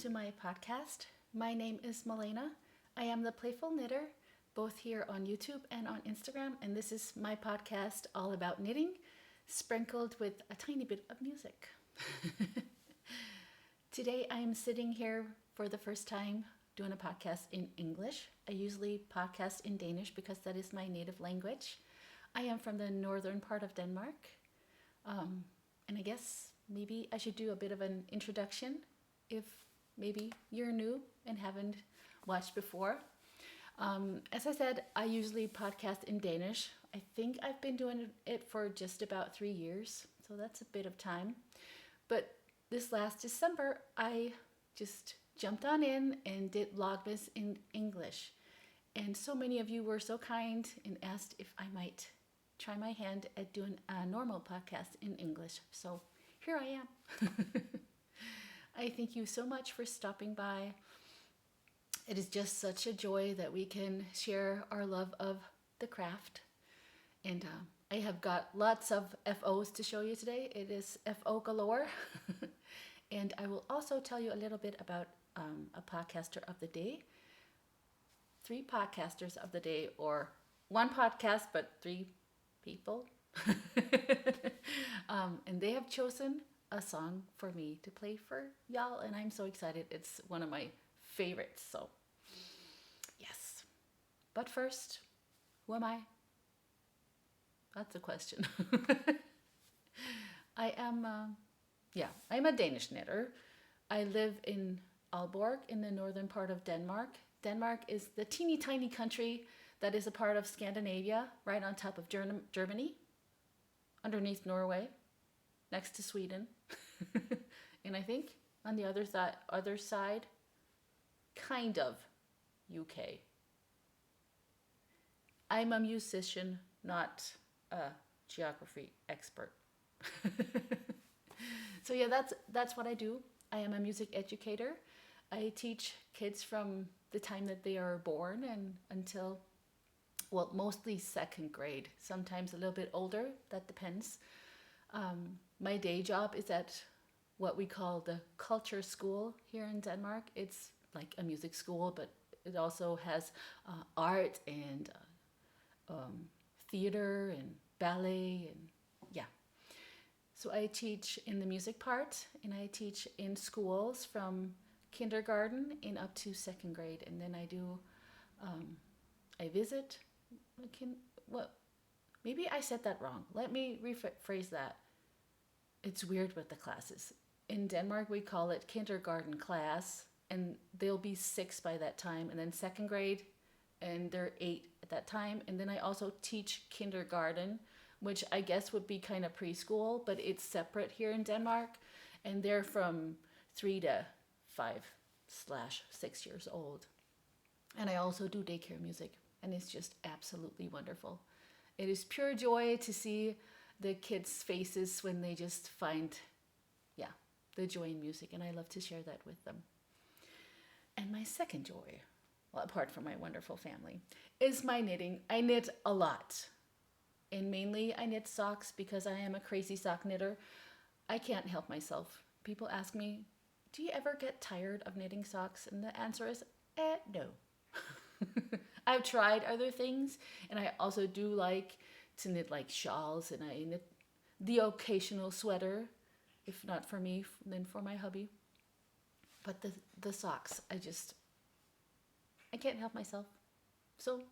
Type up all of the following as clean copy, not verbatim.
to my podcast. My name is Malene. I am the Playful Knitter, both here on YouTube and on Instagram, and this is my podcast all about knitting, sprinkled with a tiny bit of music. Today I am sitting here for the first time doing a podcast in English. I usually podcast in Danish because that is my native language. I am from the northern part of Denmark, and I guess maybe I should do a bit of an introduction if maybe you're new and haven't watched before. As I said, I usually podcast in Danish. I think I've been doing it for just about 3 years, so that's a bit of time. But this last December, I just jumped on in and did Vlogmas in English. And so many of you were so kind and asked if I might try my hand at doing a normal podcast in English. So here I am. I thank you so much for stopping by. It is just such a joy that we can share our love of the craft. And I have got lots of FOs to show you today. It is FO galore. And I will also tell you a little bit about a podcaster of the day. 3 podcasters of the day, or 1 podcast, but 3 people. And they have chosen a song for me to play for y'all, and I'm so excited. It's one of my favorites, so yes. But first, who am I? That's a question. I'm a Danish knitter. I live in Aalborg in the northern part of Denmark. Denmark is the teeny tiny country that is a part of Scandinavia, right on top of Germany, underneath Norway, next to Sweden. And I think on the other side, kind of UK. I'm a musician, not a geography expert. So yeah, that's what I do. I am a music educator. I teach kids from the time that they are born and until, well, mostly 2nd grade, sometimes a little bit older, that depends. My day job is at what we call the culture school here in Denmark. It's like a music school, but it also has art and theater and ballet and yeah. So I teach in the music part, and I teach in schools from kindergarten and up to 2nd grade, and then I do I visit. Maybe I said that wrong. Let me rephrase that. It's weird with the classes. In Denmark, we call it kindergarten class, and they'll be 6 by that time, and then 2nd grade, and they're 8 at that time. And then I also teach kindergarten, which I guess would be kind of preschool, but it's separate here in Denmark, and they're from 3 to 5/6 years old. And I also do daycare music, and it's just absolutely wonderful. It is pure joy to see the kids' faces when they just find, the joy in music, and I love to share that with them. And my second joy, well, apart from my wonderful family, is my knitting. I knit a lot, and mainly I knit socks because I am a crazy sock knitter. I can't help myself. People ask me, do you ever get tired of knitting socks? And the answer is, no. I've tried other things, and I also do like to knit like shawls, and I knit the occasional sweater, if not for me, then for my hubby. But the socks, I can't help myself. So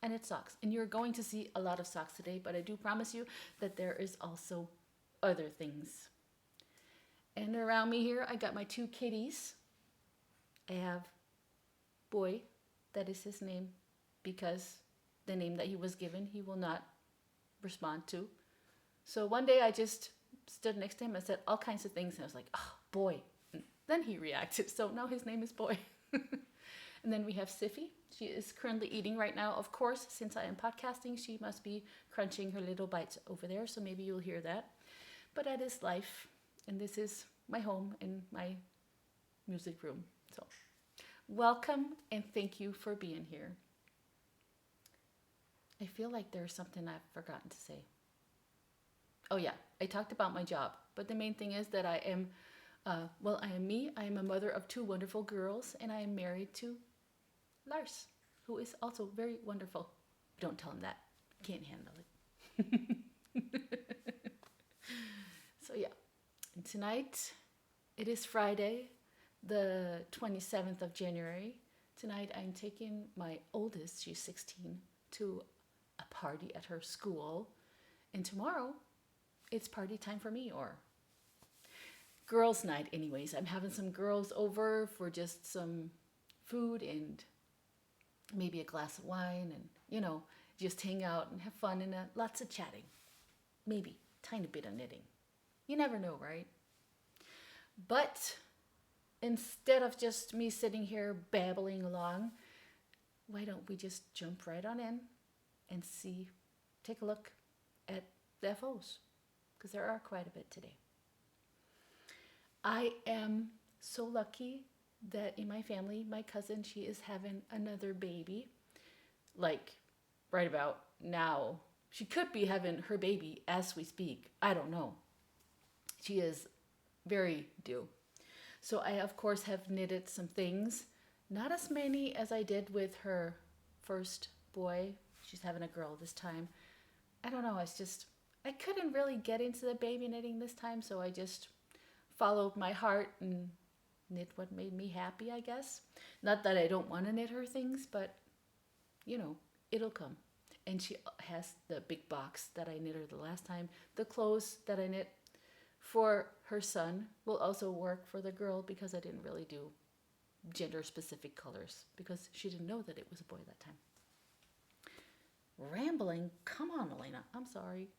I knit socks, and you're going to see a lot of socks today, but I do promise you that there is also other things. And around me here, I got my 2 kitties. I have Boy, that is his name, because the name that he was given, he will not respond to. So one day I just stood next to him and said all kinds of things, and I was like, oh, Boy. And then he reacted, so now his name is Boy. And then we have Siffy. She is currently eating right now. Of course, since I am podcasting, she must be crunching her little bites over there, so maybe you'll hear that. But that is life, and this is my home and my music room. So welcome, and thank you for being here. I feel like there's something I've forgotten to say. Oh yeah, I talked about my job, but the main thing is that I am Well, I am me. I am a mother of 2 wonderful girls, and I am married to Lars, who is also very wonderful. Don't tell him that. Can't handle it. So yeah, and tonight it is Friday, the 27th of January. Tonight I'm taking my oldest, she's 16, to a party at her school. And tomorrow it's party time for me, or girls' night anyways. I'm having some girls over for just some food and maybe a glass of wine and, just hang out and have fun and lots of chatting. Maybe tiny bit of knitting. You never know, right? But instead of just me sitting here babbling along, why don't we just jump right on in and take a look at the FOs, because there are quite a bit today. I am so lucky that in my family, my cousin, she is having another baby, like right about now. She could be having her baby as we speak. I don't know. She is very due. So I, of course, have knitted some things. Not as many as I did with her first boy. She's having a girl this time. I don't know. I couldn't really get into the baby knitting this time, so I just followed my heart and knit what made me happy, I guess. Not that I don't want to knit her things, but, it'll come. And she has the big box that I knit her the last time. The clothes that I knit for her son will also work for the girl, because I didn't really do gender-specific colors because she didn't know that it was a boy that time. Rambling? Come on, Malene. I'm sorry.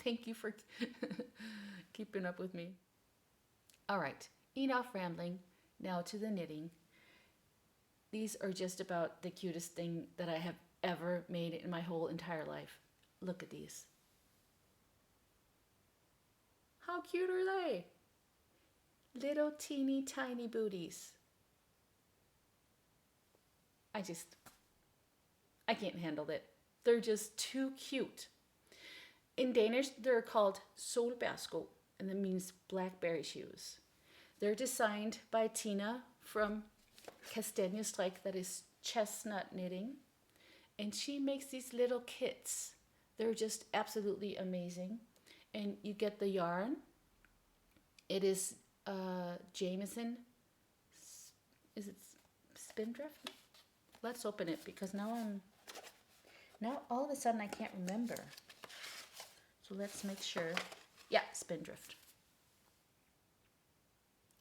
Thank you for keeping up with me. All right, enough rambling. Now to the knitting. These are just about the cutest thing that I have ever made in my whole entire life. Look at these. How cute are they? Little teeny tiny booties. I can't handle it. They're just too cute. In Danish, they're called Solbær, and that means Blackberry Shoes. They're designed by Tina from Kastaniestrik, that is chestnut knitting. And she makes these little kits. They're just absolutely amazing. And you get the yarn. It is Jameson. Is it Spindrift? Let's open it, because now all of a sudden I can't remember. So let's make sure. Yeah, Spindrift.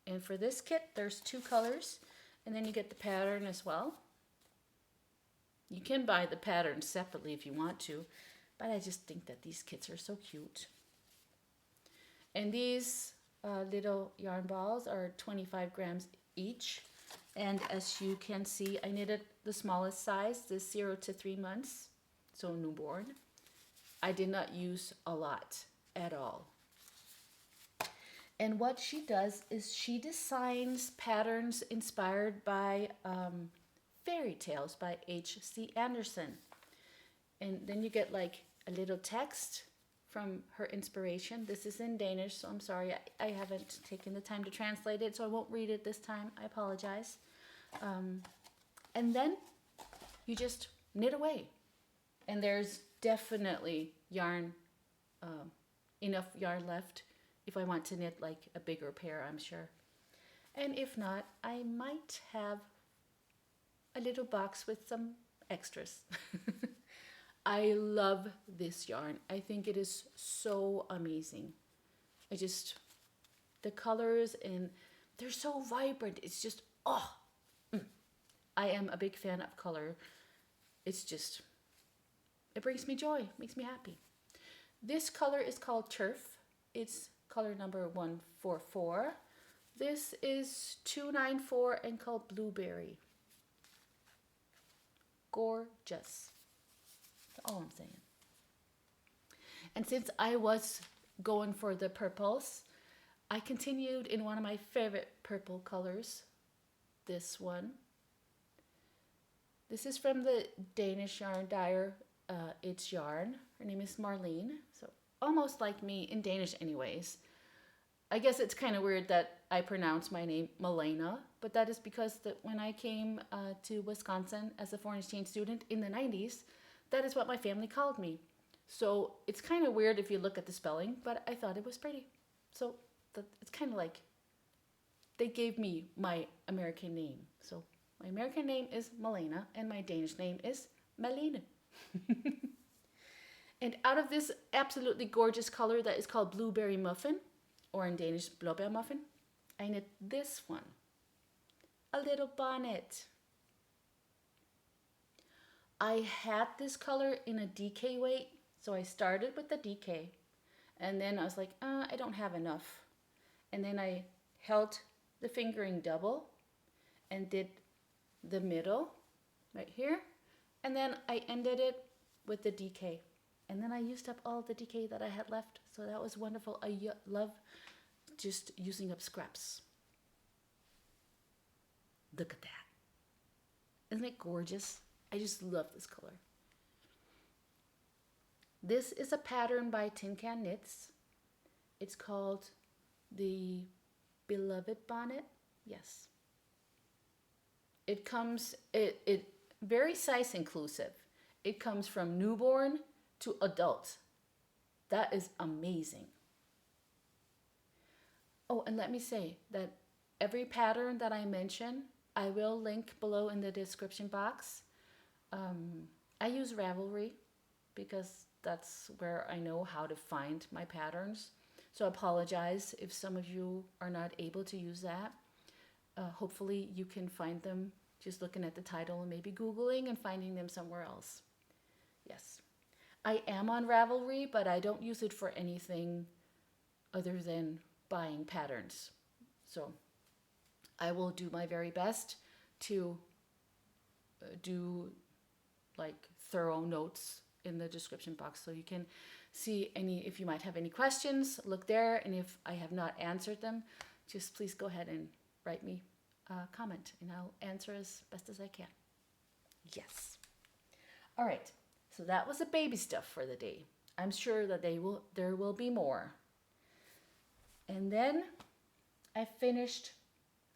And for this kit, there's 2 colors, and then you get the pattern as well. You can buy the pattern separately if you want to, but I just think that these kits are so cute. And these little yarn balls are 25 grams each. And as you can see, I knitted the smallest size, the 0 to 3 months, so newborn. I did not use a lot at all. And what she does is she designs patterns inspired by fairy tales by H.C. Andersen. And then you get like a little text from her inspiration. This is in Danish, so I'm sorry, I haven't taken the time to translate it, so I won't read it this time. I apologize. And then you just knit away. And there's definitely yarn, enough yarn left if I want to knit like a bigger pair, I'm sure. And if not, I might have a little box with some extras. I love this yarn. I think it is so amazing. The colors, and they're so vibrant. It's just, I am a big fan of color. It brings me joy, makes me happy. This color is called Turf. It's color number 144. This is 294 and called Blueberry. Gorgeous. That's all I'm saying. And since I was going for the purples, I continued in one of my favorite purple colors. This one. This is from the Danish yarn dyer. It's yarn. Her name is Malene. So almost like me in Danish anyways. I guess it's kind of weird that I pronounce my name Malene, but that is because that when I came to Wisconsin as a foreign exchange student in the 90s, that is what my family called me. So it's kind of weird if you look at the spelling, but I thought it was pretty. So it's kind of like they gave me my American name. So my American name is Malene and my Danish name is Malene. And out of this absolutely gorgeous color that is called blueberry muffin, or in Danish blåbærmuffin, I knit this one, a little bonnet. I had this color in a DK weight, so I started with the DK, and then I was like, I don't have enough. And then I held the fingering double and did the middle right here, and then I ended it with the DK. And then I used up all the DK that I had left, so that was wonderful. I love just using up scraps. Look at that. Isn't it gorgeous? I just love this color. This is a pattern by Tin Knits. It's called the Beloved Bonnet. Yes. It comes, it very size inclusive. It comes from newborn to adult. That is amazing. Oh, and let me say that every pattern that I mention, I will link below in the description box. I use Ravelry because that's where I know how to find my patterns. So I apologize if some of you are not able to use that. Hopefully you can find them just looking at the title and maybe Googling and finding them somewhere else. Yes. I am on Ravelry, but I don't use it for anything other than buying patterns. So I will do my very best to do like thorough notes in the description box so you can see if you might have any questions, look there, and if I have not answered them, just please go ahead and write me a comment and I'll answer as best as I can. Yes. All right. So that was the baby stuff for the day. I'm sure that there will be more. And then I finished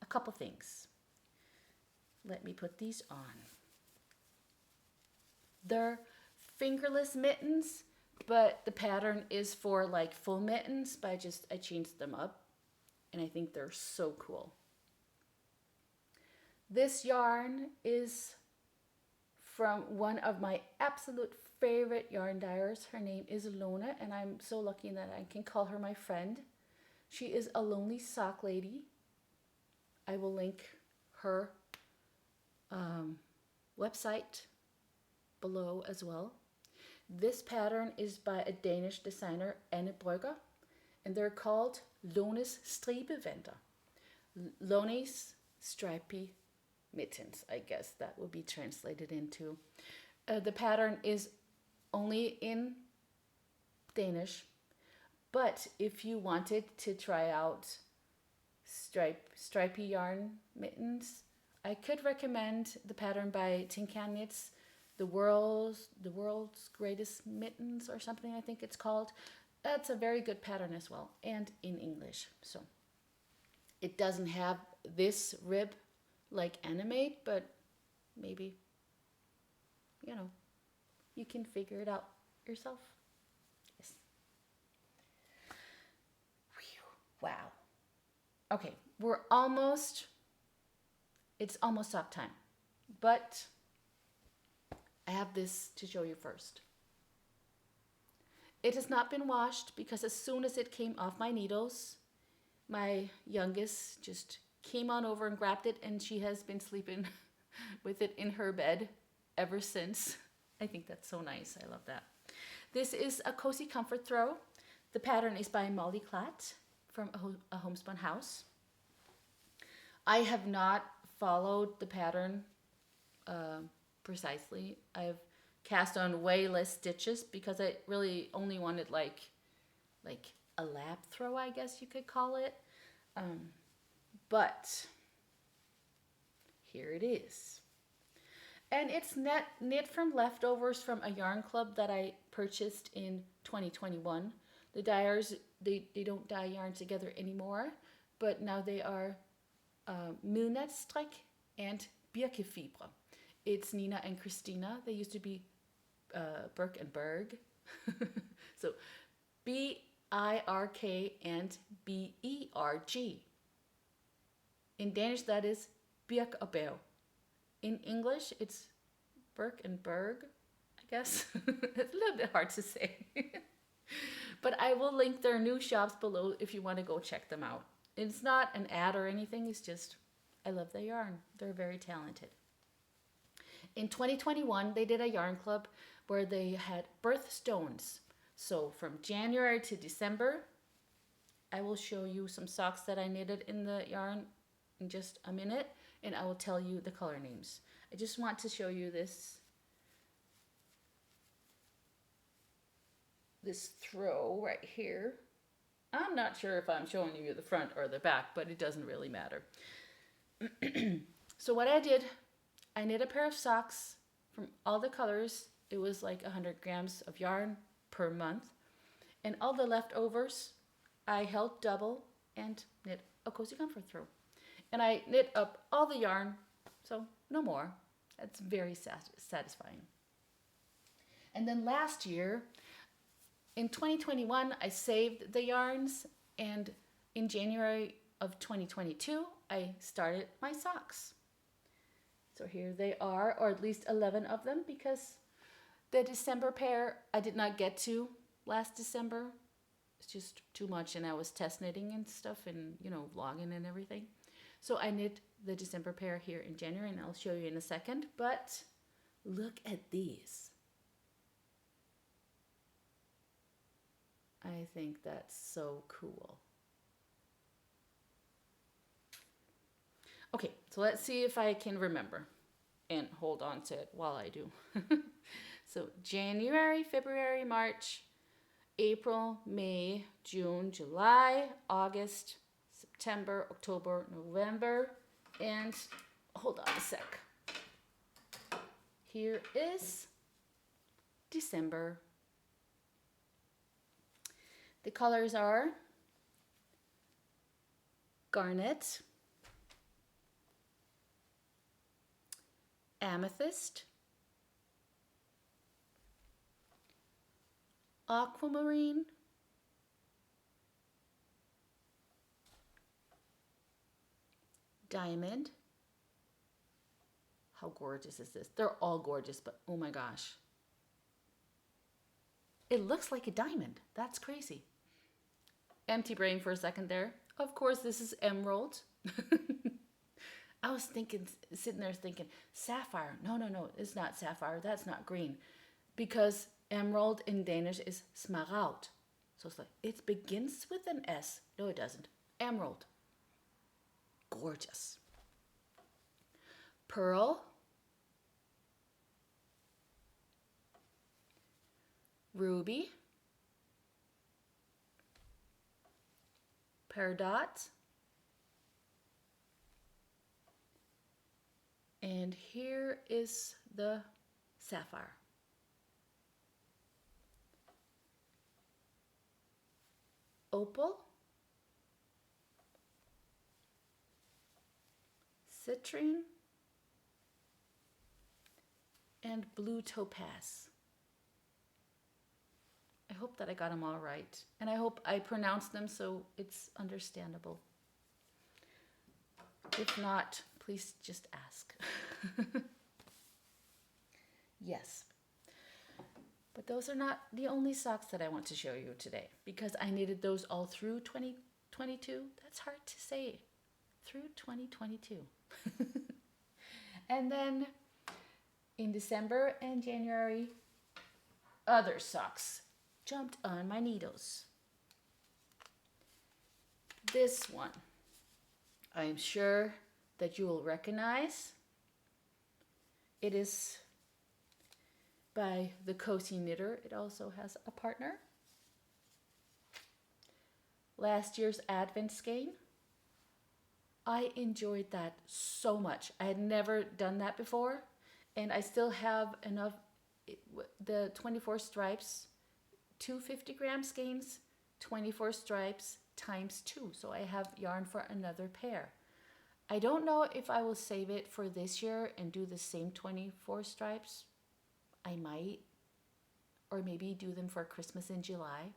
a couple things. Let me put these on. They're fingerless mittens, but the pattern is for like full mittens, but I changed them up and I think they're so cool. This yarn is from one of my absolute favorite yarn dyers. Her name is Alona, and I'm so lucky that I can call her my friend. She is Alonelysocklady. I will link her website below as well. This pattern is by a Danish designer, Anne Brygger, and they're called Lones stribeventer. Lones stripy mittens, I guess that would be translated into. The pattern is only in Danish, but if you wanted to try out stripy yarn mittens, I could recommend the pattern by Tinki Knits, the world's greatest mittens or something, I think it's called. That's a very good pattern as well, and in English. So it doesn't have this rib like Animate, but maybe, you know, you can figure it out yourself. Yes. Wow. Okay, it's almost sock time, but I have this to show you first. It has not been washed because as soon as it came off my needles, my youngest just came on over and grabbed it, and she has been sleeping with it in her bed ever since. I think that's so nice. I love that. This is a cozy comfort throw. The pattern is by Molly Klatt from a Homespun House. I have not followed the pattern precisely. I've cast on way less stitches because I really only wanted like a lap throw, I guess you could call it. But here it is. And it's knit from leftovers from a yarn club that I purchased in 2021. The dyers, they don't dye yarn together anymore, but now they are Midnatsstrik and Birk Fibres. It's Nina and Christina. They used to be Birk and Berg. So BIRK and BERG. In Danish, that is Birk Berg. In English, it's Birk and Berg, I guess. It's a little bit hard to say. But I will link their new shops below if you want to go check them out. It's not an ad or anything. It's just, I love their yarn. They're very talented. In 2021, they did a yarn club where they had birthstones. So from January to December, I will show you some socks that I knitted in the yarn in just a minute, and I will tell you the color names. I just want to show you this throw right here. I'm not sure if I'm showing you the front or the back, but it doesn't really matter. So what I did, I knit a pair of socks from all the colors. It was like 100 grams of yarn per month. And all the leftovers, I held double and knit a cozy comfort throw. And I knit up all the yarn, so no more. That's very satisfying. And then last year, in 2021, I saved the yarns, and in January of 2022, I started my socks. So here they are, or at least 11 of them, because the December pair I did not get to last December. It's just too much, and I was test knitting and stuff and, vlogging and everything. So I knit the December pair here in January, and I'll show you in a second. But look at these. I think that's so cool. Okay, so let's see if I can remember and hold on to it while I do. So January, February, March, April, May, June, July, August, September, October, November, and hold on a sec. Here is December. The colors are garnet, amethyst, aquamarine, diamond. How gorgeous is this? They're all gorgeous, but oh my gosh. It looks like a diamond. That's crazy. Empty brain for a second there. Of course, this is emerald. I was sitting there thinking, sapphire. No, it's not sapphire. That's not green. Because emerald in Danish is smaragd. So it's like, it begins with an S. No, it doesn't. Emerald. Gorgeous. Pearl. Ruby. Peridot. And here is the sapphire. Opal. Citrine. And blue topaz. I hope that I got them all right. And I hope I pronounced them so it's understandable. If not, please just ask. Yes. But those are not the only socks that I want to show you today, because I knitted those all through 2022. That's hard to say. Through 2022. And then in December and January, other socks jumped on my needles. This one, I'm sure that you will recognize. It is by the Cozy Knitter. It also has a partner. Last year's Advent skein. I enjoyed that so much. I had never done that before, and I still have enough, the 24 stripes, 2 50-gram skeins 24 stripes times 2. So I have yarn for another pair. I don't know if I will save it for this year and do the same 24 stripes. I might. Or maybe do them for Christmas in July.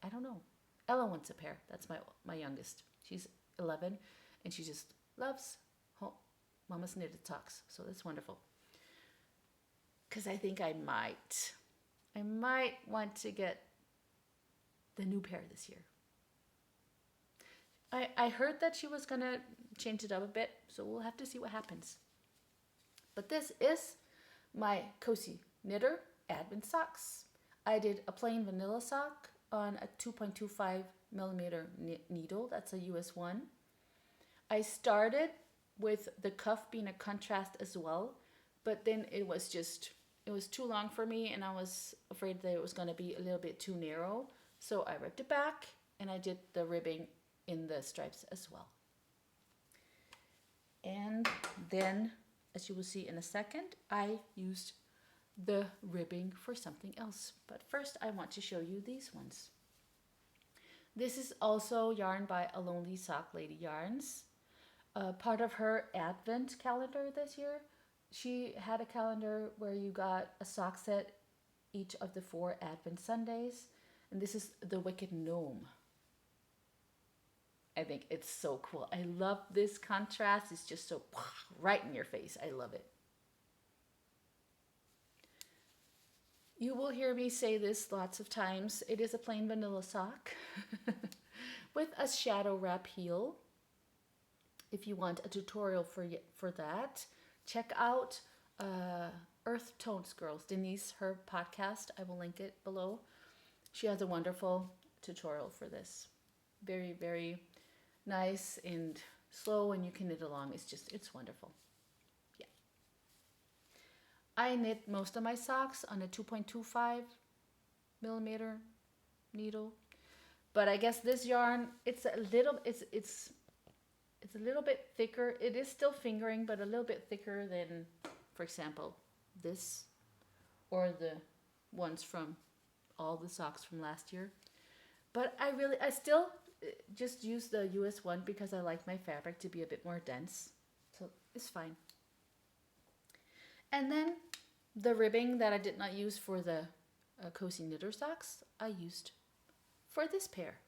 I don't know. Ella wants a pair. That's my youngest. She's 11 and she just loves Mama's knitted socks. So that's wonderful. Because I think I might want to get the new pair this year. I heard that she was going to change it up a bit, so we'll have to see what happens. But this is my Cozy Knitter Advent socks. I did a plain vanilla sock on a 2.25 millimeter needle. That's a US 1. I started with the cuff being a contrast as well, but then it was too long for me and I was afraid that it was going to be a little bit too narrow. So I ripped it back and I did the ribbing in the stripes as well. And then, as you will see in a second, I used the ribbing for something else. But first I want to show you these ones. This is also yarn by Alonelysocklady yarns. Part of her Advent calendar this year. She had a calendar where you got a sock set each of the 4 Advent Sundays. And this is the Wicked Gnome. I think it's so cool. I love this contrast. It's just so right in your face. I love it. You will hear me say this lots of times. It is a plain vanilla sock with a shadow wrap heel. If you want a tutorial for that, check out Earth Tones Girls, Denise, her podcast. I will link it below. She has a wonderful tutorial for this. Very, very nice and slow, and you can knit along. It's wonderful. Yeah. I knit most of my socks on a 2.25 millimeter needle, but I guess this yarn, it's a little bit thicker. It is still fingering, but a little bit thicker than, for example, this or the ones from all the socks from last year. But I still just use the US 1 because I like my fabric to be a bit more dense. So it's fine. And then the ribbing that I did not use for the Cozy Knitter socks, I used for this pair.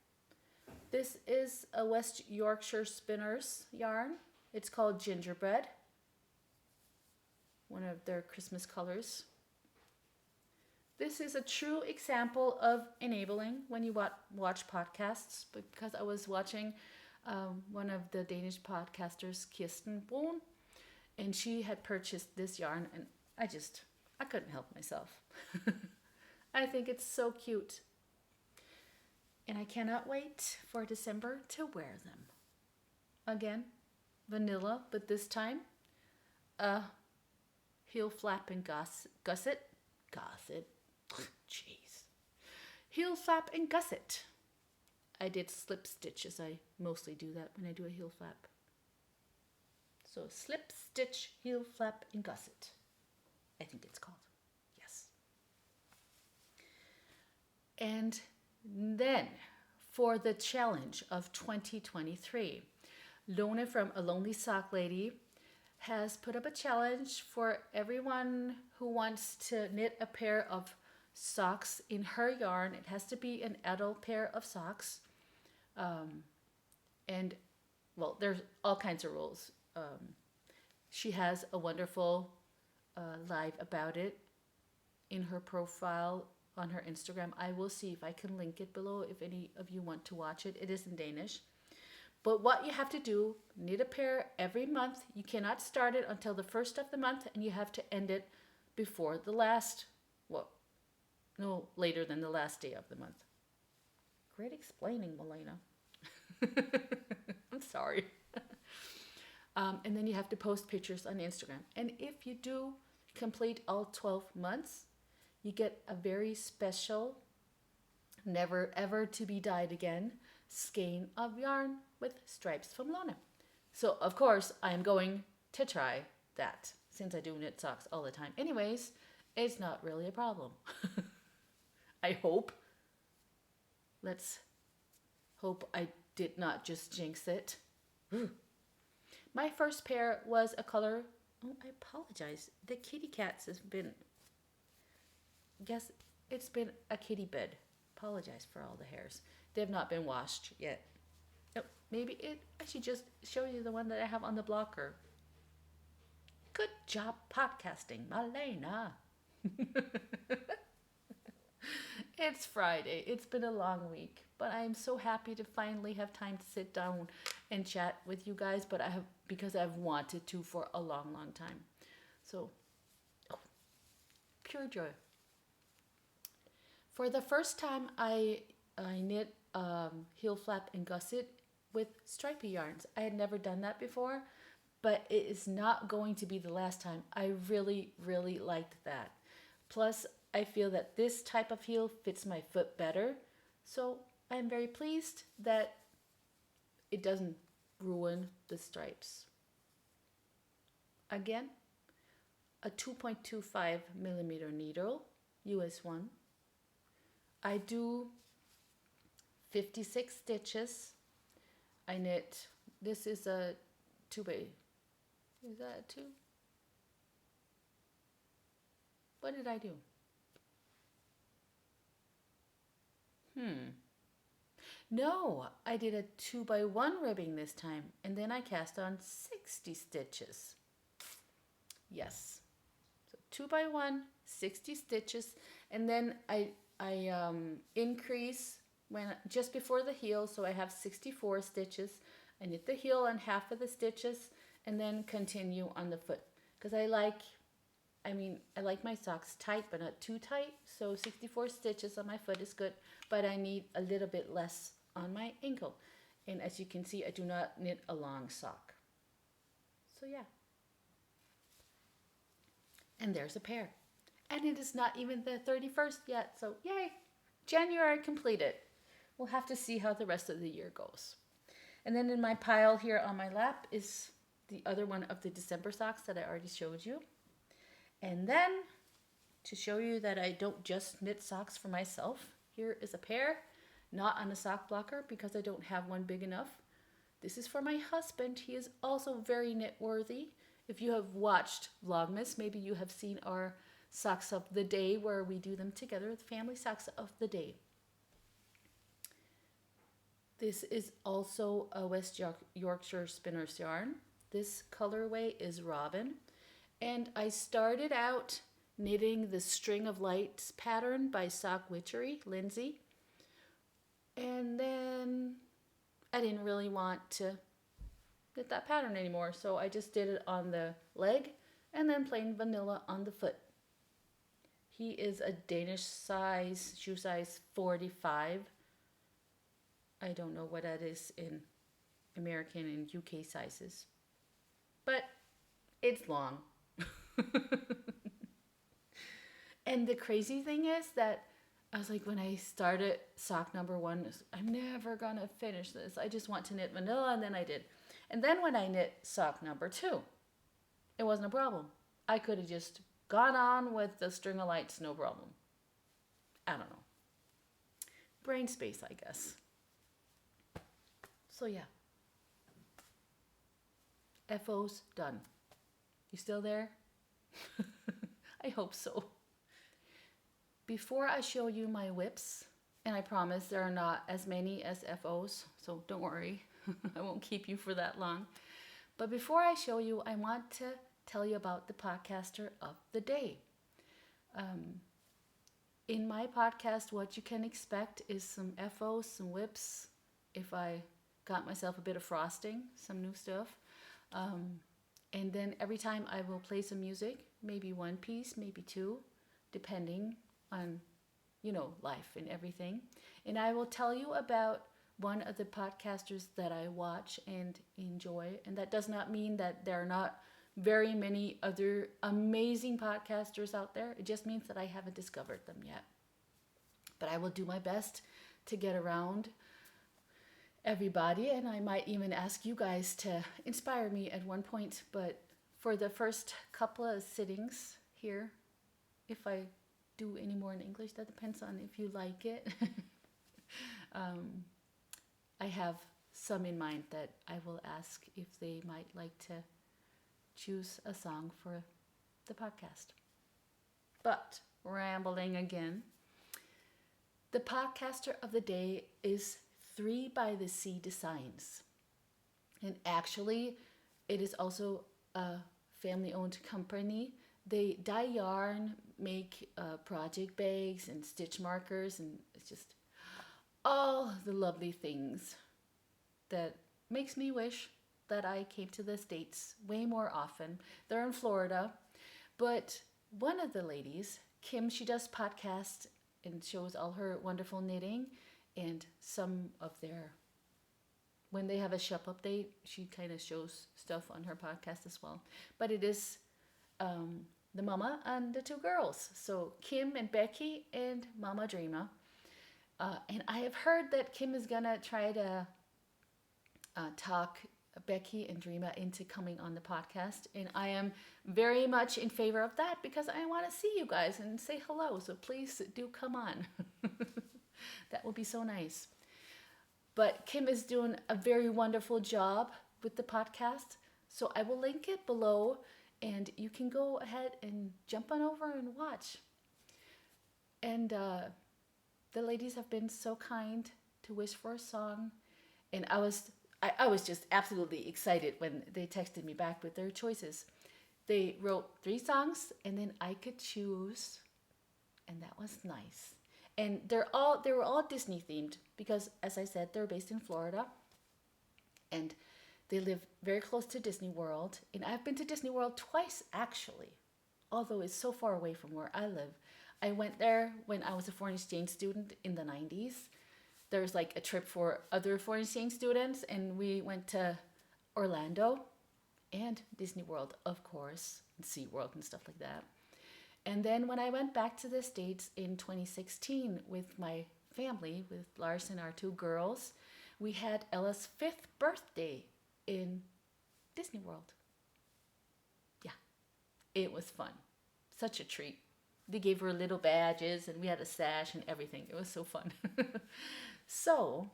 This is a West Yorkshire Spinners yarn. It's called Gingerbread. One of their Christmas colors. This is a true example of enabling when you watch podcasts, because I was watching one of the Danish podcasters, Kastaniestrik, and she had purchased this yarn and I couldn't help myself. I think it's so cute. And I cannot wait for December to wear them. Again, vanilla, but this time, heel flap and gusset. Jeez. Heel flap and gusset. I did slip stitches. I mostly do that when I do a heel flap. So slip stitch, heel flap and gusset. I think it's called. Yes. And then for the challenge of 2023, Lone from Alonelysocklady has put up a challenge for everyone who wants to knit a pair of socks in her yarn. It has to be an adult pair of socks. And well, there's all kinds of rules. She has a wonderful live about it in her profile on her Instagram. I will see if I can link it below if any of you want to watch it. It is in Danish. But what you have to do, knit a pair every month. You cannot start it until the first of the month, and you have to end it before the last, well, no later than the last day of the month. Great explaining, Malene. I'm sorry. And then you have to post pictures on Instagram. And if you do complete all 12 months, you get a very special, never ever to be dyed again, skein of yarn with stripes from Lone. So of course I am going to try that, since I do knit socks all the time. Anyways, it's not really a problem. I hope. Let's Hope I did not just jinx it. My first pair was a color. Oh, I apologize. The kitty cats has been. Guess it's been a kitty bed. Apologize for all the hairs. They have not been washed yet. Oh, I should just show you the one that I have on the blocker. Good job podcasting, Malene. It's Friday. It's been a long week, but I'm so happy to finally have time to sit down and chat with you guys, but because I've wanted to for a long, long time. So, pure joy. For the first time, I knit heel flap and gusset with stripy yarns. I had never done that before, but it is not going to be the last time. I really, really liked that. Plus, I feel that this type of heel fits my foot better. So I'm very pleased that it doesn't ruin the stripes. Again, a 2.25 millimeter needle, US 1. I do 56 stitches. I knit, this is a 2 by, is that a 2? What did I do? No, I did a 2 by 1 ribbing this time, and then I cast on 60 stitches. Yes, so 2 by 1, 60 stitches, and then I increase when just before the heel, so I have 64 stitches. I knit the heel on half of the stitches, and then continue on the foot, because I like my socks tight, but not too tight. So 64 stitches on my foot is good, but I need a little bit less on my ankle. And as you can see, I do not knit a long sock. So yeah. And there's a pair. And it is not even the 31st yet. So yay, January completed. We'll have to see how the rest of the year goes. And then in my pile here on my lap is the other one of the December socks that I already showed you. And then, to show you that I don't just knit socks for myself, here is a pair, not on a sock blocker because I don't have one big enough. This is for my husband. He is also very knit worthy. If you have watched Vlogmas, maybe you have seen our socks of the day where we do them together with family socks of the day. This is also a West Yorkshire Spinners yarn. This colorway is Robin. And I started out knitting the String of Lights pattern by Sock Witchery, Lindsay. And then I didn't really want to knit that pattern anymore. So I just did it on the leg and then plain vanilla on the foot. He is a Danish size, shoe size 45. I don't know what that is in American and UK sizes. But it's long. And the crazy thing is that I was like, when I started sock number 1, I'm never gonna finish this. I just want to knit vanilla, and then I did. And then when I knit sock number 2, it wasn't a problem. I could have just gone on with the String of Lights, no problem. I don't know. Brain space, I guess. So yeah. FO's done. You still there? I hope so. Before I show you my whips, and I promise there are not as many as FOs, so don't worry, I won't keep you for that long. But before I show you, I want to tell you about the podcaster of the day. In my podcast, what you can expect is some FOs, some whips, if I got myself a bit of frosting, some new stuff. And then every time I will play some music, maybe one piece, maybe 2, depending on, life and everything. And I will tell you about one of the podcasters that I watch and enjoy. And that does not mean that there are not very many other amazing podcasters out there. It just means that I haven't discovered them yet. But I will do my best to get around everybody, and I might even ask you guys to inspire me at one point. But for the first couple of sittings here, if I do any more in English, that depends on if you like it. I have some in mind that I will ask if they might like to choose a song for the podcast. But rambling again, the podcaster of the day is 3 by the Sea Designs. And actually, it is also a family-owned company. They dye yarn, make project bags and stitch markers, and it's just all the lovely things that makes me wish that I came to the States way more often. They're in Florida, but one of the ladies, Kim, she does podcasts and shows all her wonderful knitting, and some of their, when they have a shop update, she kind of shows stuff on her podcast as well. But it is the mama and the 2 girls. So Kim and Becky and Mama Dreama. And I have heard that Kim is gonna try to talk Becky and Dreama into coming on the podcast. And I am very much in favor of that because I want to see you guys and say hello. So please do come on. That would be so nice. But Kim is doing a very wonderful job with the podcast. So I will link it below and you can go ahead and jump on over and watch. And the ladies have been so kind to wish for a song. And I was just absolutely excited when they texted me back with their choices. They wrote 3 songs and then I could choose, and that was nice. And they were all Disney themed because, as I said, they're based in Florida and they live very close to Disney World. And I've been to Disney World twice actually, although it's so far away from where I live. I went there when I was a foreign exchange student in the 90s. There's like a trip for other foreign exchange students, and we went to Orlando and Disney World, of course, and SeaWorld and stuff like that. And then when I went back to the States in 2016 with my family, with Lars and our 2 girls, we had Ella's 5th birthday in Disney World. Yeah, it was fun. Such a treat. They gave her little badges and we had a sash and everything. It was so fun. So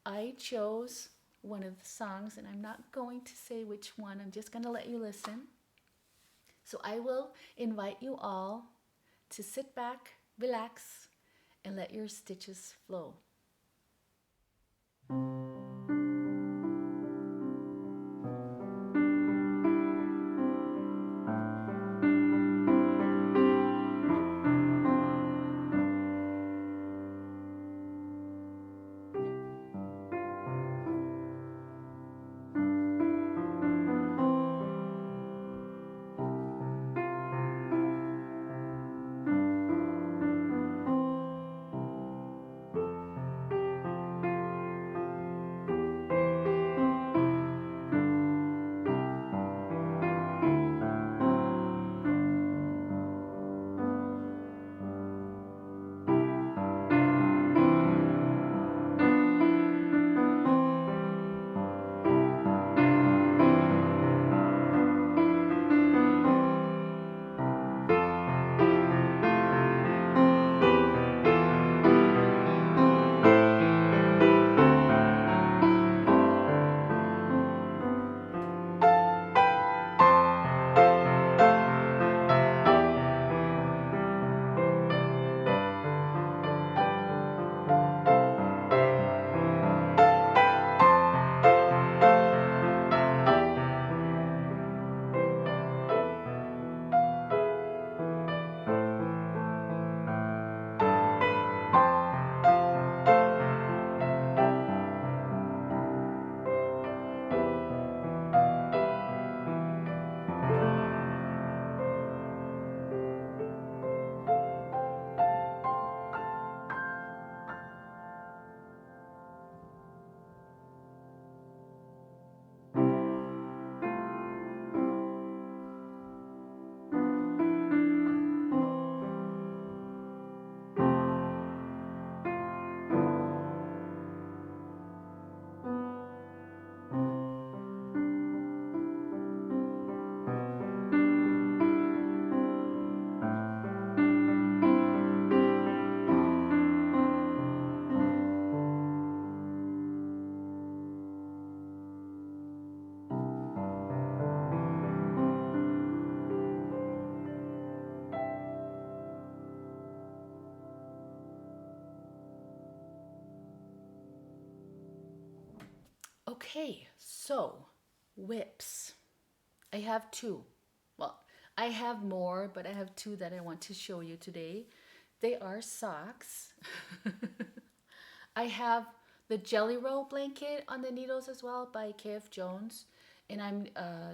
I chose one of the songs, and I'm not going to say which one. I'm just going to let you listen. So I will invite you all to sit back, relax, and let your stitches flow. Okay, so whips. I have two. Well, I have more, but I have two that I want to show you today. They are socks. I have the Jelly Roll blanket on the needles as well by KF Jones. And I'm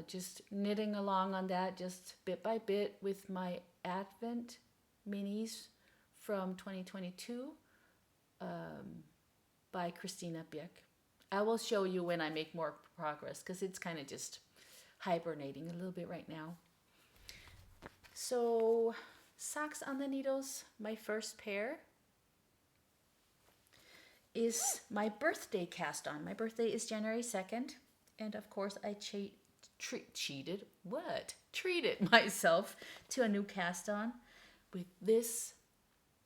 just knitting along on that just bit by bit with my Advent minis from 2022 by Christina Birk. I will show you when I make more progress because it's kind of just hibernating a little bit right now. So socks on the needles, my first pair is my birthday cast on. My birthday is January 2nd. And of course I treated myself to a new cast on with this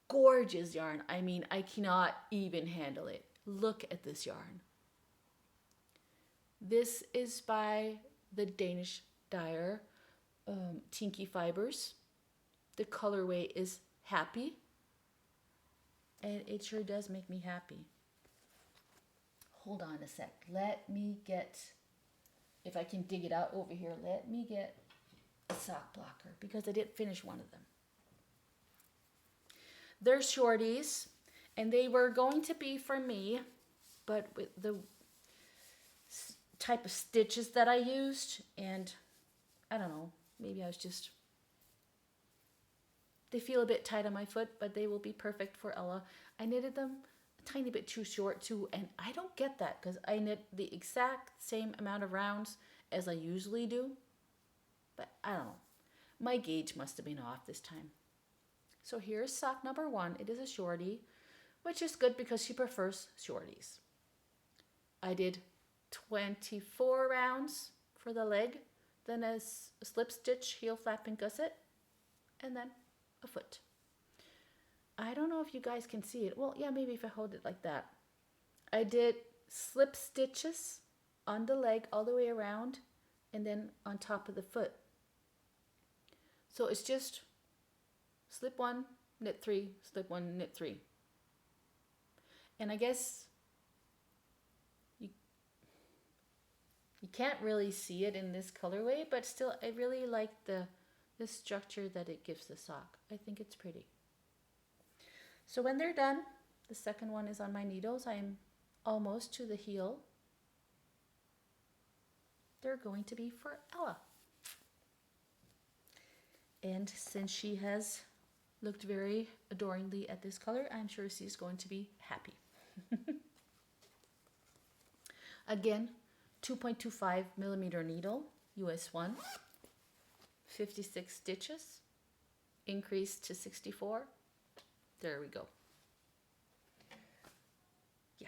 gorgeous yarn. I mean, I cannot even handle it. Look at this yarn. This is by the Danish dyer, Tinki Fibres. The colorway is Happy, and it sure does make me happy. Hold on a sec. Let me get, if I can dig it out over here, let me get a sock blocker because I did finish one of them. They're shorties, and they were going to be for me, but with the type of stitches that I used, and I don't know, maybe I was just, they feel a bit tight on my foot, but they will be perfect for Ella. I knitted them a tiny bit too short too, and I don't get that because I knit the exact same amount of rounds as I usually do, but I don't know. My gauge must have been off this time. So here's sock number one. It is a shorty, which is good because she prefers shorties. I did 24 rounds for the leg, then a slip stitch, heel flap and gusset, and then a foot. I don't know if you guys can see it. Well, yeah, maybe if I hold it like that. I did slip stitches on the leg all the way around and then on top of the foot. So it's just slip one, knit three, slip one, knit three. And I guess you can't really see it in this colorway, but still I really like the structure that it gives the sock. I think it's pretty. So when they're done, the second one is on my needles. I am almost to the heel. They're going to be for Ella. And since she has looked very adoringly at this color, I'm sure she's going to be happy. Again, 2.25 millimeter needle, US 1, 56 stitches, increased to 64. There we go. Yeah.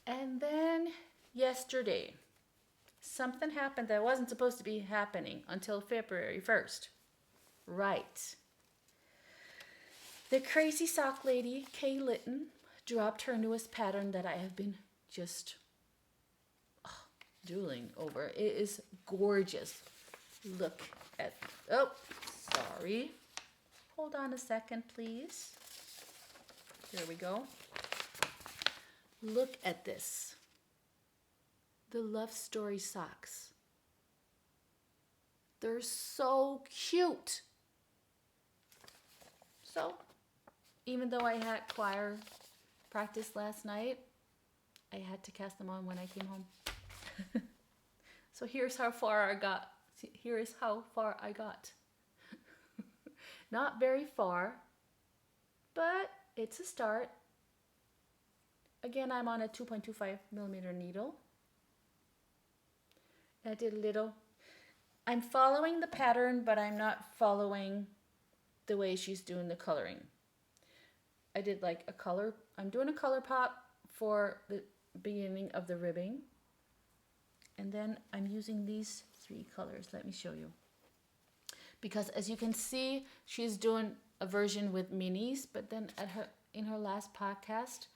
And then yesterday, something happened that wasn't supposed to be happening until February 1st. Right. The crazy sock lady, Litton, dropped her newest pattern that I have been just drooling over. It is gorgeous. Look at, oh, sorry. Hold on a second, please. There we go. Look at this. The Love Story socks. They're so cute. So, even though I had choir practice last night, I had to cast them on when I came home. So here's how far I got. Here is how far I got. Not very far, but it's a start. Again, I'm on a 2.25 millimeter needle. I did a little. I'm following the pattern, but I'm not following the way she's doing the coloring. I did like a color. I'm doing a color pop for the beginning of the ribbing. And then I'm using these three colors. Let me show you. Because as you can see, she's doing a version with minis, but then in her last podcast,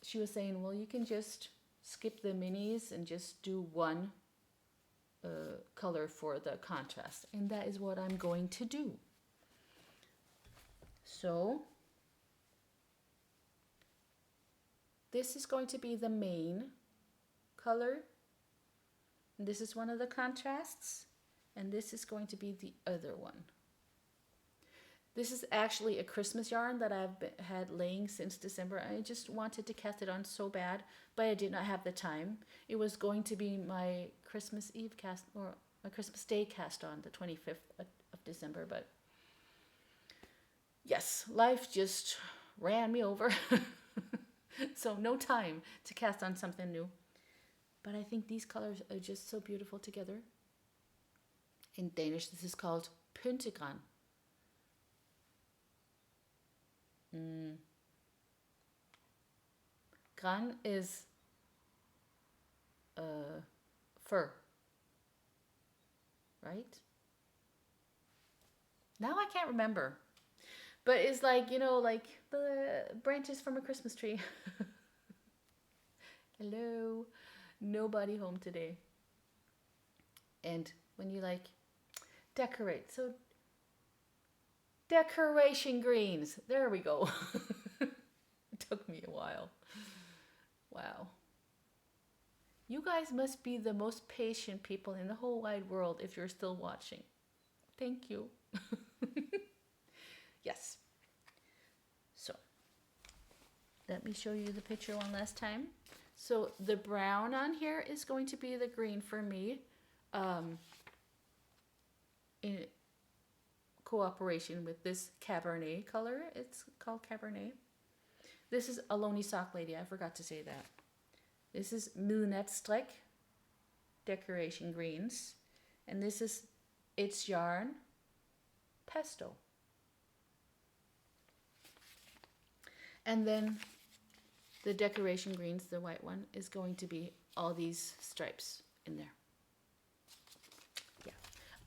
she was saying, well, you can just skip the minis and just do one color for the contrast. And that is what I'm going to do. So this is going to be the main color. And this is one of the contrasts. And this is going to be the other one. This is actually a Christmas yarn that I've had laying since December. I just wanted to cast it on so bad, but I did not have the time. It was going to be my Christmas Eve cast, or my Christmas Day cast on the 25th of December, but yes, life just ran me over. So no time to cast on something new. But I think these colors are just so beautiful together. In Danish, this is called Pyntegrønt. Gran is fur, right? Now I can't remember. But it's like, you know, like the branches from a Christmas tree. Hello, nobody home today. And when you like decorate, so decoration greens, there we go. It took me a while. Wow. You guys must be the most patient people in the whole wide world if you're still watching. Thank you. Yes. So, let me show you the picture one last time. So, the brown on here is going to be the green for me. In cooperation with this Cabernet color. It's called Cabernet. This is Alonelysocklady. I forgot to say that. This is Midnatsstrik, decoration greens. And this is its yarn, Pesto. And then the decoration greens, the white one, is going to be all these stripes in there. Yeah,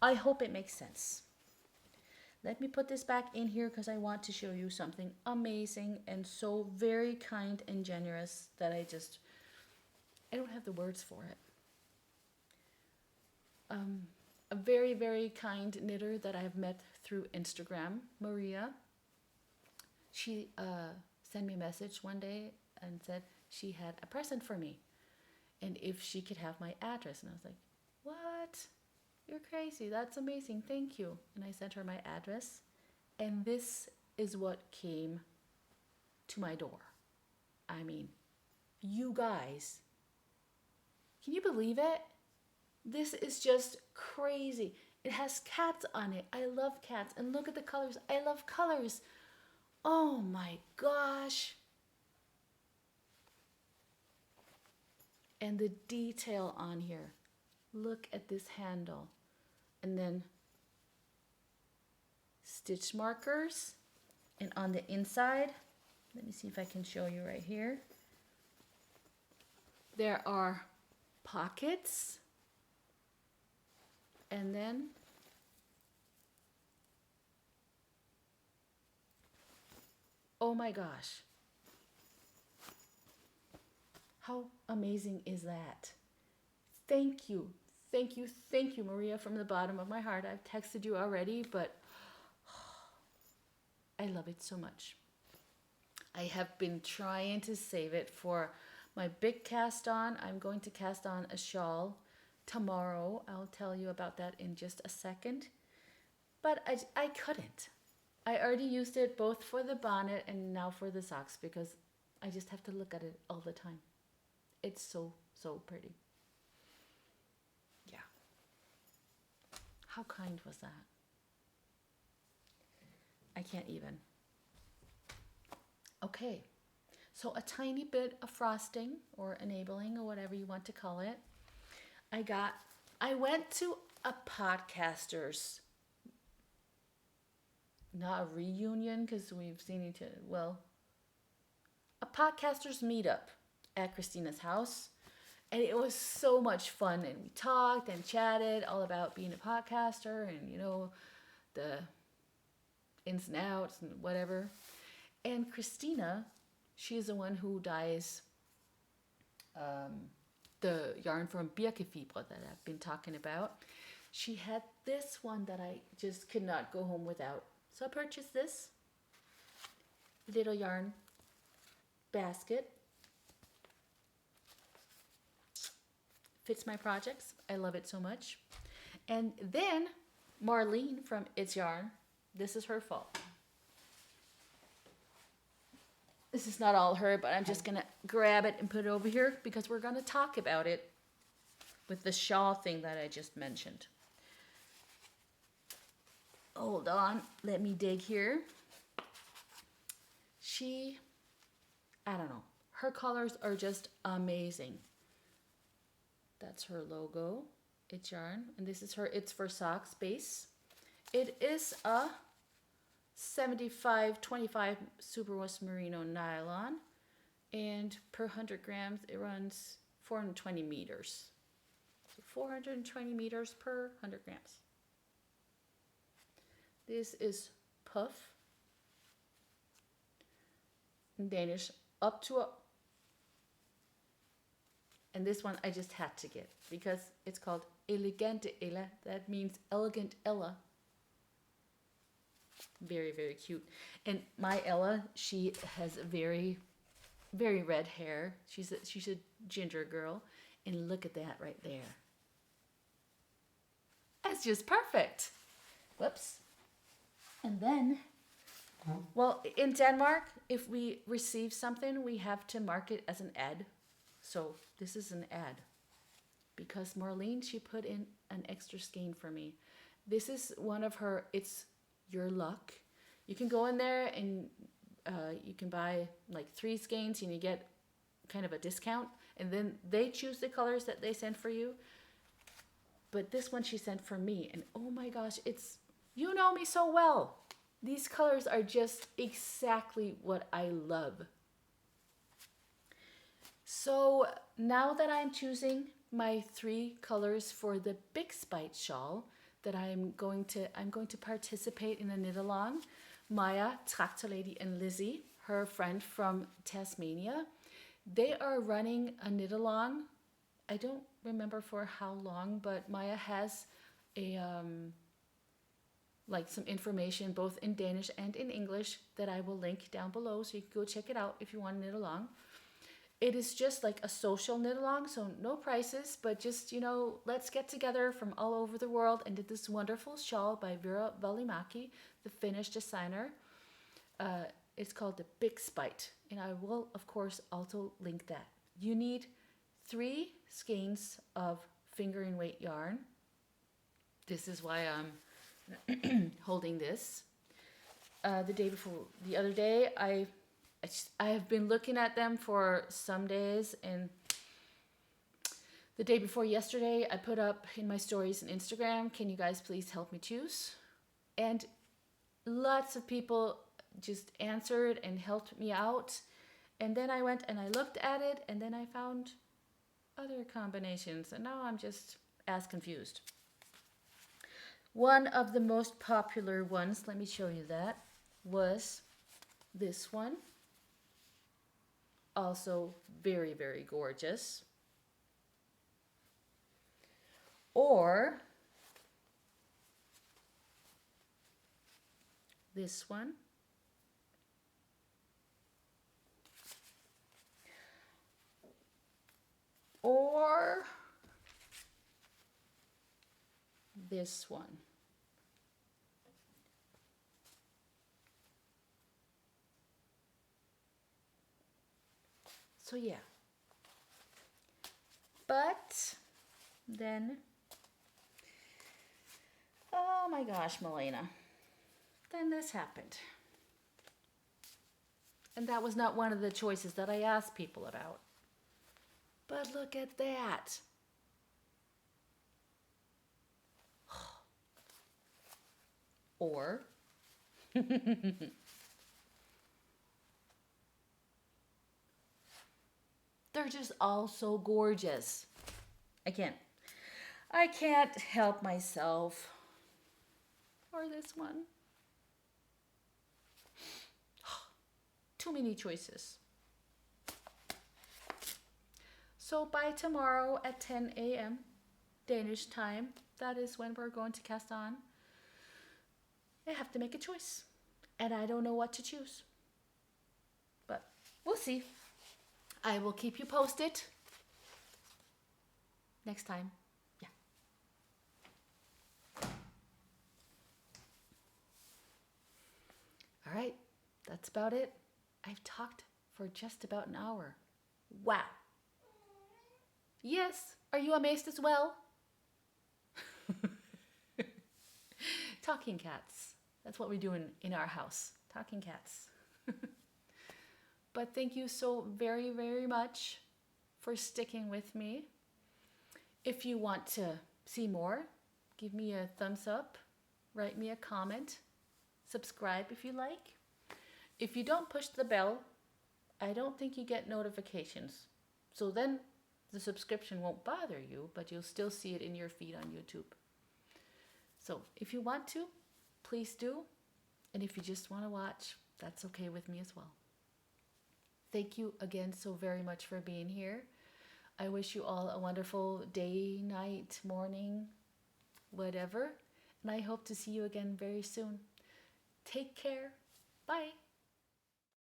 I hope it makes sense. Let me put this back in here because I want to show you something amazing and so very kind and generous that I don't have the words for it. A very, very kind knitter that I have met through Instagram, Maria. She sent me a message one day and said she had a present for me and if she could have my address. And I was like, what? You're crazy. That's amazing. Thank you. And I sent her my address. And this is what came to my door. I mean, you guys, can you believe it? This is just crazy. It has cats on it. I love cats. And look at the colors. I love colors. Oh my gosh. And the detail on here. Look at this handle. And then stitch markers. And on the inside, let me see if I can show you right here. There are pockets. And then oh my gosh. How amazing is that? Thank you. Thank you. Thank you, Maria, from the bottom of my heart. I've texted you already, but I love it so much. I have been trying to save it for my big cast on. I'm going to cast on a shawl tomorrow. I'll tell you about that in just a second. But I couldn't. I already used it both for the bonnet and now for the socks because I just have to look at it all the time. It's so, so pretty. Yeah. How kind was that? I can't even. Okay. So a tiny bit of frosting or enabling or whatever you want to call it. I went to a podcaster's, not a reunion because we've seen each other, well, a podcaster's meetup at Christina's house. And it was so much fun. And we talked and chatted all about being a podcaster and, you know, the ins and outs and whatever. And Christina, she is the one who dyes the yarn from Birk Fibres that I've been talking about. She had this one that I just could not go home without. So I purchased this little yarn basket. fits my projects. I love it so much. And then Marlene from It's Yarn, this is her fault. This is not all her, but I'm just gonna grab it and put it over here because we're gonna talk about it with the shawl thing that I just mentioned. Hold on, let me dig here. I don't know, her colors are just amazing. That's her logo, It's Yarn, and this is her It's for Socks base. It is a 75-25 superwash merino nylon, and per 100 grams it runs 420 meters. So 420 meters per 100 grams. This is puff. In Danish, up to a, and this one I just had to get because it's called Elegante Ella. That means elegant Ella. Very, very cute. And my Ella, she has very, very red hair. She's a ginger girl. And look at that right there. That's just perfect. Whoops. And then, well, in Denmark, if we receive something, we have to mark it as an ad. So this is an ad. Because Marlene, she put in an extra skein for me. This is one of her, it's Your Luck. You can go in there and you can buy like 3 skeins and you get kind of a discount. And then they choose the colors that they send for you. But this one she sent for me. And oh my gosh, it's, you know me so well. These colors are just exactly what I love. So now that I'm choosing my 3 colors for the BixBite shawl that I'm going to participate in a knit along. Maya, Tractor Lady, and Lizzie, her friend from Tasmania, they are running a knit along. I don't remember for how long, but Maya has a like some information both in Danish and in English that I will link down below, so you can go check it out if you want to knit along. It is just like a social knit along, so no prices, but just, you know, let's get together from all over the world and did this wonderful shawl by Vera Valimäki, the Finnish designer. It's called the BixBite, and I will, of course, also link that. You need 3 skeins of fingering weight yarn. This is why I'm holding this. The other day, I have been looking at them for some days, and the day before yesterday, I put up in my stories on Instagram, can you guys please help me choose? And lots of people just answered and helped me out. And then I went and I looked at it, and then I found other combinations, and now I'm just as confused. One of the most popular ones, let me show you that, was this one. Also very, very gorgeous. Or this one. Or this one. So yeah. But then, oh my gosh, Malene. Then this happened. And that was not one of the choices that I asked people about. But look at that. Or they're just all so gorgeous. I can't help myself. Or this one. Too many choices. So by tomorrow at 10 a.m. Danish time, that is when we're going to cast on, I have to make a choice. And I don't know what to choose. But we'll see. I will keep you posted. next time. Yeah. All right, that's about it. I've talked for just about an hour. Wow. Yes, are you amazed as well? Talking cats. That's what we do in our house. Talking cats. But thank you so very, very much for sticking with me. If you want to see more, give me a thumbs up, write me a comment, subscribe if you like. If you don't push the bell, I don't think you get notifications. So then the subscription won't bother you, but you'll still see it in your feed on YouTube. So if you want to, please do. And if you just want to watch, that's okay with me as well. Thank you again so very much for being here. I wish you all a wonderful day, night, morning, whatever. And I hope to see you again very soon. Take care. Bye.